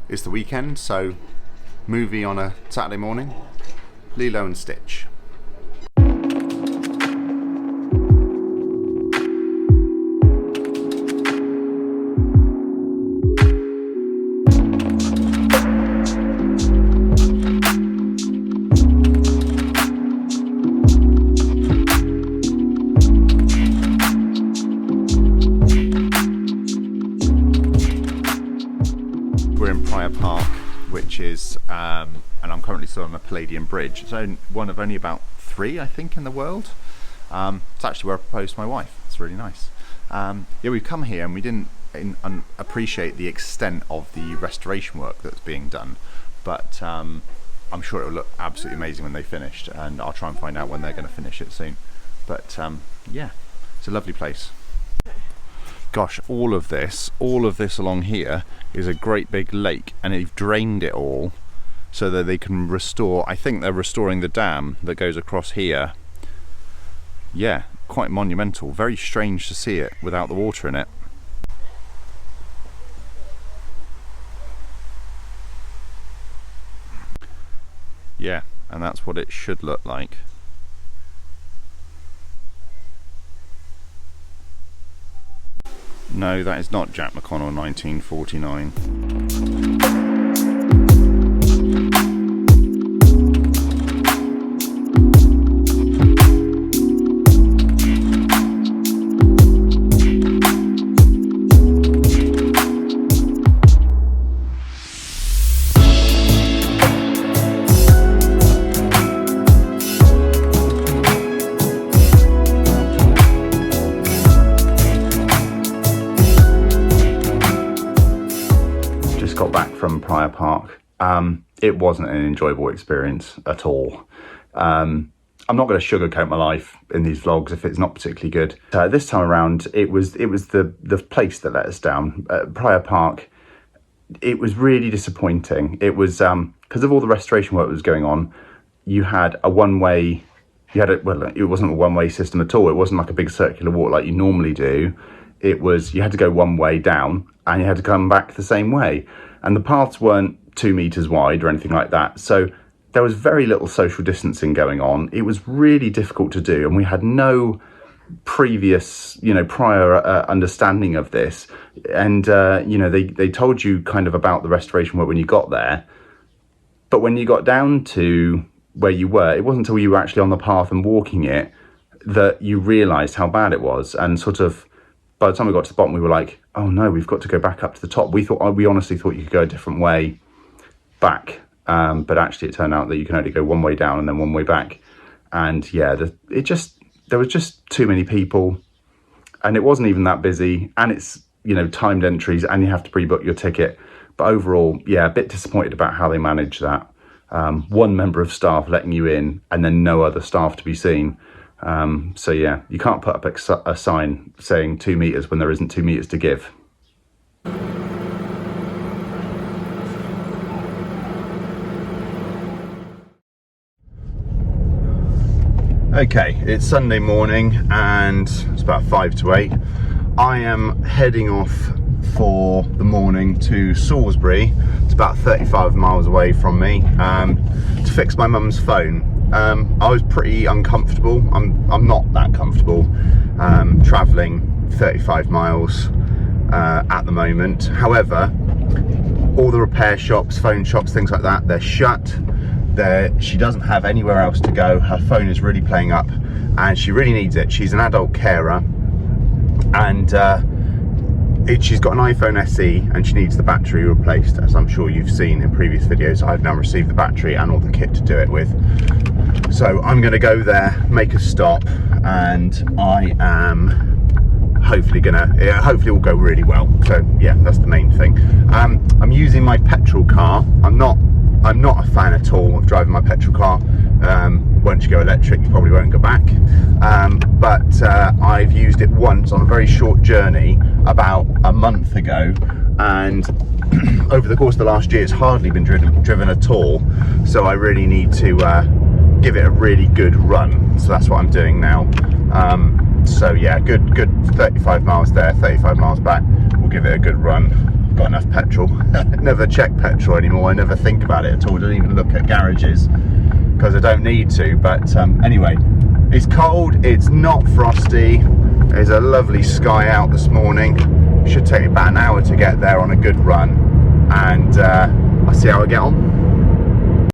It's the weekend, so movie on a Saturday morning, Lilo and Stitch. We're in Prior Park, which is, and I'm currently still on the Palladium Bridge. It's one of only about 3, I think, in the world. It's actually where I proposed to my wife. It's really nice. Yeah, we've come here and we didn't appreciate the extent of the restoration work that's being done, but I'm sure it'll look absolutely amazing when they finished, and I'll try and find out when they're going to finish it soon. But yeah, it's a lovely place. Gosh, all of this along here is a great big lake, and they've drained it all so that they can restore, I think they're restoring the dam that goes across here. Yeah, quite monumental. Very strange to see it without the water in it. Yeah, and that's what it should look like. No, that is not Jack McConnell 1949. Got back from Prior Park. It wasn't an enjoyable experience at all. I'm not going to sugarcoat my life in these vlogs if it's not particularly good. This time around, it was the place that let us down. Prior Park, it was really disappointing. It was because of all the restoration work that was going on. You had a one-way. Well, it wasn't a one-way system at all. It wasn't like a big circular walk like you normally do. It was, you had to go one way down and you had to come back the same way. And the paths weren't 2 meters wide or anything like that. So there was very little social distancing going on. It was really difficult to do. And we had no previous, prior understanding of this. And, they told you kind of about the restoration work when you got there. But when you got down to where you were, it wasn't until you were actually on the path and walking it that you realised how bad it was. And sort of, by the time we got to the bottom, we were like, oh no, we've got to go back up to the top. We honestly thought you could go a different way back. But actually it turned out that you can only go one way down and then one way back. And yeah, there was just too many people, and it wasn't even that busy, and it's, timed entries, and you have to pre-book your ticket. But overall, yeah, a bit disappointed about how they managed that. One member of staff letting you in and then no other staff to be seen. So yeah, you can't put up a sign saying 2 meters when there isn't 2 meters to give. Okay, it's Sunday morning and it's about 5 to 8. I am heading off for the morning to Salisbury. It's about 35 miles away from me, to fix my mum's phone. I was pretty uncomfortable. I'm not that comfortable travelling 35 miles at the moment. However, all the repair shops, phone shops, things like that, they're shut. She doesn't have anywhere else to go. Her phone is really playing up and she really needs it. She's an adult carer, and she's got an iPhone SE and she needs the battery replaced. As I'm sure you've seen in previous videos, I've now received the battery and all the kit to do it with. So I'm going to go there, make a stop, and I am hopefully hopefully it will go really well. So yeah, that's the main thing. I'm using my petrol car. I'm not a fan at all of driving my petrol car. Once you go electric, you probably won't go back. But I've used it once on a very short journey about a month ago, and over the course of the last year, it's hardly been driven at all. So I really need to give it a really good run. So that's what I'm doing now. So yeah, good 35 miles there, 35 miles back. We'll give it a good run. Got enough petrol. never check petrol anymore. I never think about it at all. I don't even look at garages because I don't need to. But anyway, it's cold, it's not frosty. There's a lovely sky out this morning. Should take me about an hour to get there on a good run, and I'll see how I get on.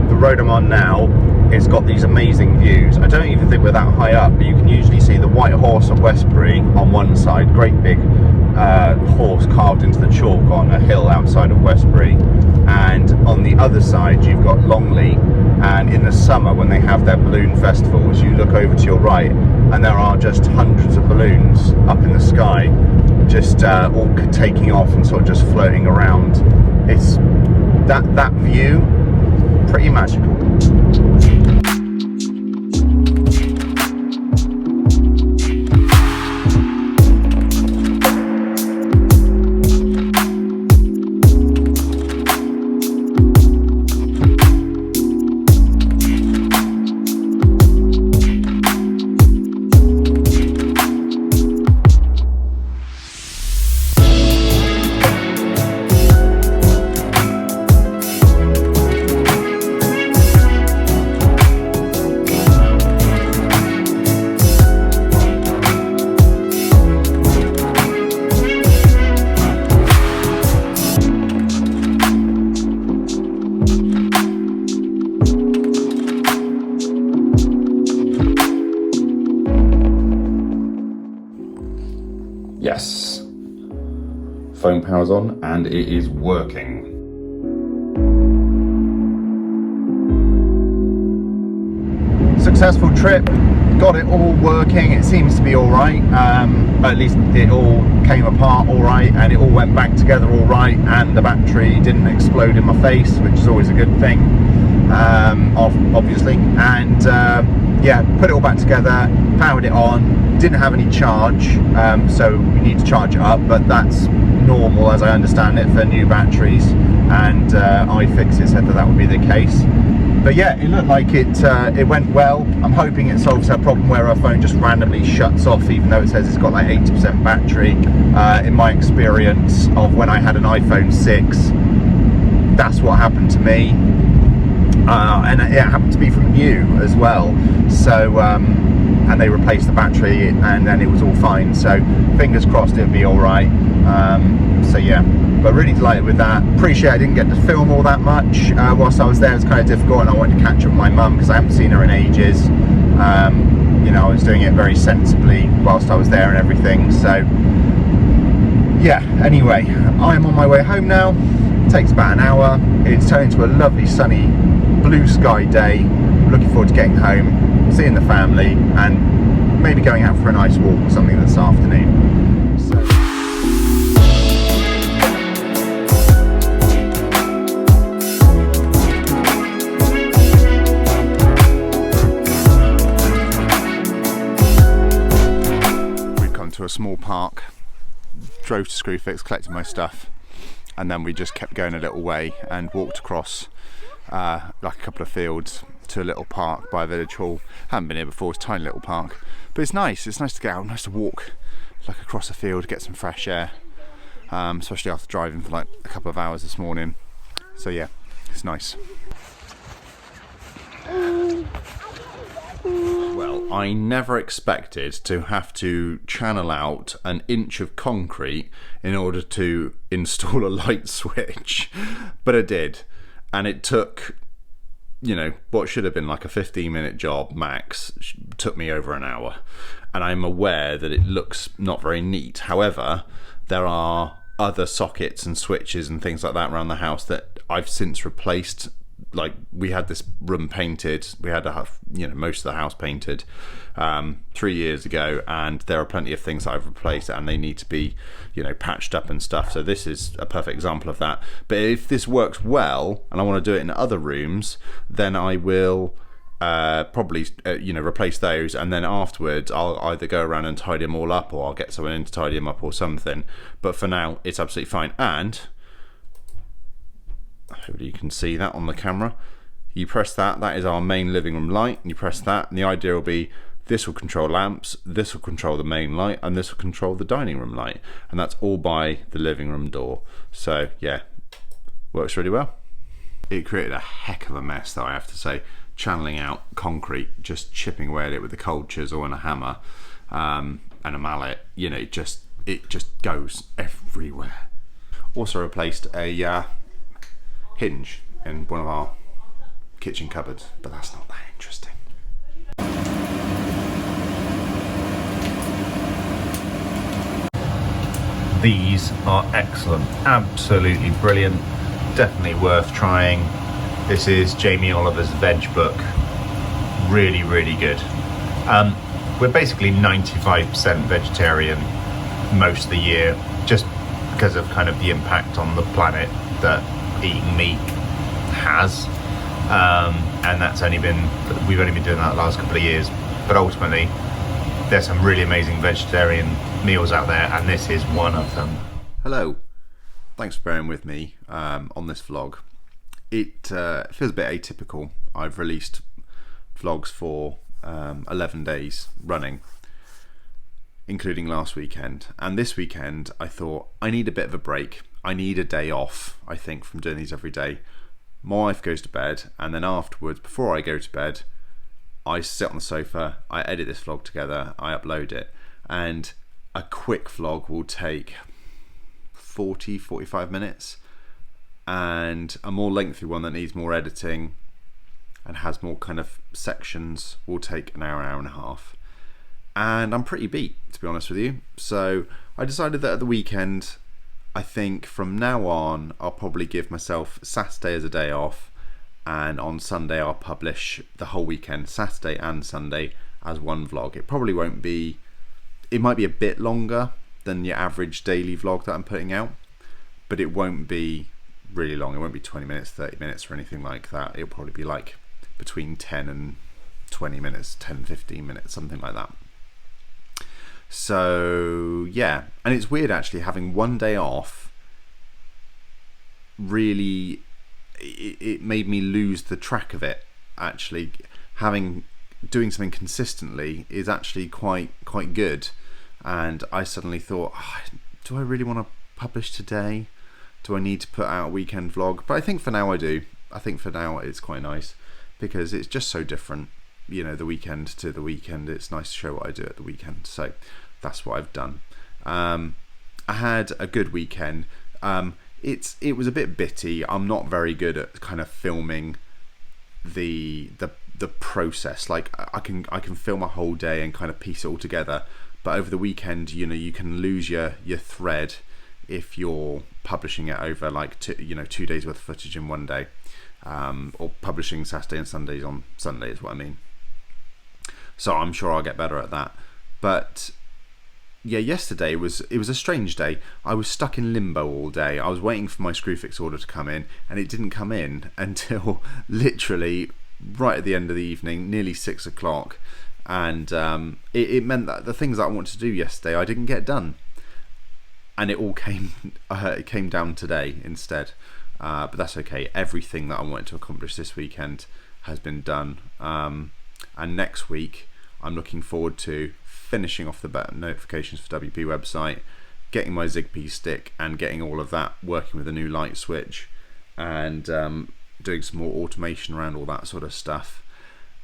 The road I'm on now, it's got these amazing views. I don't even think we're that high up, but you can usually see the White Horse of Westbury on one side, great big horse carved into the chalk on a hill outside of Westbury, and on the other side you've got Longley. And in the summer, when they have their balloon festivals, you look over to your right and there are just hundreds of balloons up in the sky, just all taking off and sort of just floating around. It's that view, pretty magical. Yes, phone power's on and it is working. Successful trip, got it all working. It seems to be all right. At least it all came apart all right, and it all went back together all right, and the battery didn't explode in my face, which is always a good thing, obviously. And yeah, put it all back together, powered it on. Didn't have any charge, so we need to charge it up, but that's normal as I understand it for new batteries, and iFixit said that would be the case. But yeah, it looked like it went well. I'm hoping it solves our problem where our phone just randomly shuts off even though it says it's got like 80% battery. In my experience of when I had an iPhone 6, that's what happened to me, and it happened to be from new as well. So and they replaced the battery and then it was all fine, so fingers crossed it'll be all right. So yeah, but really delighted with that. Appreciate I didn't get to film all that much whilst I was there. It was kind of difficult, and I wanted to catch up with my mum because I haven't seen her in ages. You know, I was doing it very sensibly whilst I was there and everything. So yeah, anyway, I'm on my way home now. It takes about an hour. It's turned into a lovely sunny blue sky day. Looking forward to getting home, seeing the family, and maybe going out for a nice walk or something this afternoon. So. We've come to a small park, drove to Screwfix, collected my stuff, and then we just kept going a little way and walked across like a couple of fields to a little park by a village hall. Haven't been here before, it's a tiny little park, but it's nice to get out, nice to walk like across a field, get some fresh air, especially after driving for like a couple of hours this morning. So yeah, it's nice. Well, I never expected to have to channel out an inch of concrete in order to install a light switch, but I did. And it took, you know, what should have been like a 15-minute job max, took me over an hour. And I'm aware that it looks not very neat. However, there are other sockets and switches and things like that around the house that I've since replaced. Like, we had this room painted, we had most of the house painted 3 years ago, and there are plenty of things that I've replaced and they need to be, patched up and stuff. So this is a perfect example of that. But if this works well and I want to do it in other rooms, then I will probably replace those, and then afterwards I'll either go around and tidy them all up, or I'll get someone in to tidy them up or something. But for now it's absolutely fine. And hopefully you can see that on the camera. You press that, that is our main living room light, and you press that, and the idea will be This will control lamps, this will control the main light, and this will control the dining room light. And that's all by the living room door. So yeah, works really well. It created a heck of a mess though, I have to say. Channeling out concrete, just chipping away at it with a cold chisel and a hammer and a mallet. You know, it just goes everywhere. Also replaced a hinge in one of our kitchen cupboards, but that's not that interesting. These are excellent, absolutely brilliant, definitely worth trying. This is Jamie Oliver's veg book. Really, really good. We're basically 95% vegetarian most of the year, just because of kind of the impact on the planet that eating meat has. And that's we've only been doing that the last couple of years. But ultimately, there's some really amazing vegetarian meals out there, and this is one of them. Hello. Thanks for bearing with me on this vlog. It feels a bit atypical. I've released vlogs for 11 days running, including last weekend. And this weekend, I thought, I need a bit of a break. I need a day off, I think, from doing these every day. My wife goes to bed, and then afterwards, before I go to bed, I sit on the sofa, I edit this vlog together, I upload it. And a quick vlog will take 40-45 minutes. And a more lengthy one that needs more editing and has more kind of sections will take an hour and a half. And I'm pretty beat, to be honest with you. So I decided that at the weekend, I think from now on, I'll probably give myself Saturday as a day off, and on Sunday I'll publish the whole weekend, Saturday and Sunday, as one vlog. It probably won't be, it might be a bit longer than your average daily vlog that I'm putting out, but it won't be really long. It won't be 20 minutes, 30 minutes or anything like that. It'll probably be like between 10 and 20 minutes, 10, 15 minutes, something like that. So yeah, and it's weird actually having one day off. Really, it made me lose the track of it. Actually, doing something consistently is actually quite good. And I suddenly thought, do I really want to publish today? Do I need to put out a weekend vlog? But I think for now I do. I think for now it's quite nice because it's just so different. You know, the weekend to the weekend. It's nice to show what I do at the weekend. So that's what I've done. I had a good weekend. It was a bit bitty. I'm not very good at kind of filming the process. Like I can film a whole day and kind of piece it all together. But over the weekend, you know, you can lose your thread if you're publishing it over like 2 days worth of footage in one day, or publishing Saturday and Sundays on Sunday is what I mean. So I'm sure I'll get better at that. But yeah, yesterday it was a strange day. I was stuck in limbo all day. I was waiting for my Screwfix order to come in, and it didn't come in until literally right at the end of the evening, nearly 6 o'clock. And it meant that the things that I wanted to do yesterday I didn't get done. And it all came down today instead, but that's okay. Everything that I wanted to accomplish this weekend has been done, and next week I'm looking forward to finishing off the notifications for WP website, getting my Zigbee stick and getting all of that working with a new light switch, and doing some more automation around all that sort of stuff,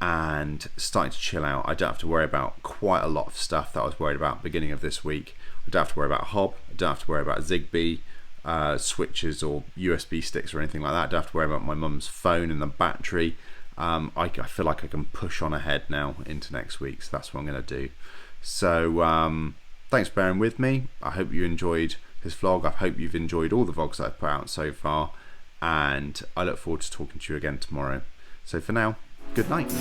and starting to chill out. I don't have to worry about quite a lot of stuff that I was worried about beginning of this week. I don't have to worry about hob, I don't have to worry about Zigbee switches or USB sticks or anything like that. I don't have to worry about my mum's phone and the battery. I feel like I can push on ahead now into next week, so that's what I'm going to do. So thanks for bearing with me. I hope you enjoyed this vlog. I hope you've enjoyed all the vlogs that I've put out so far, and I look forward to talking to you again tomorrow. So for now, good night.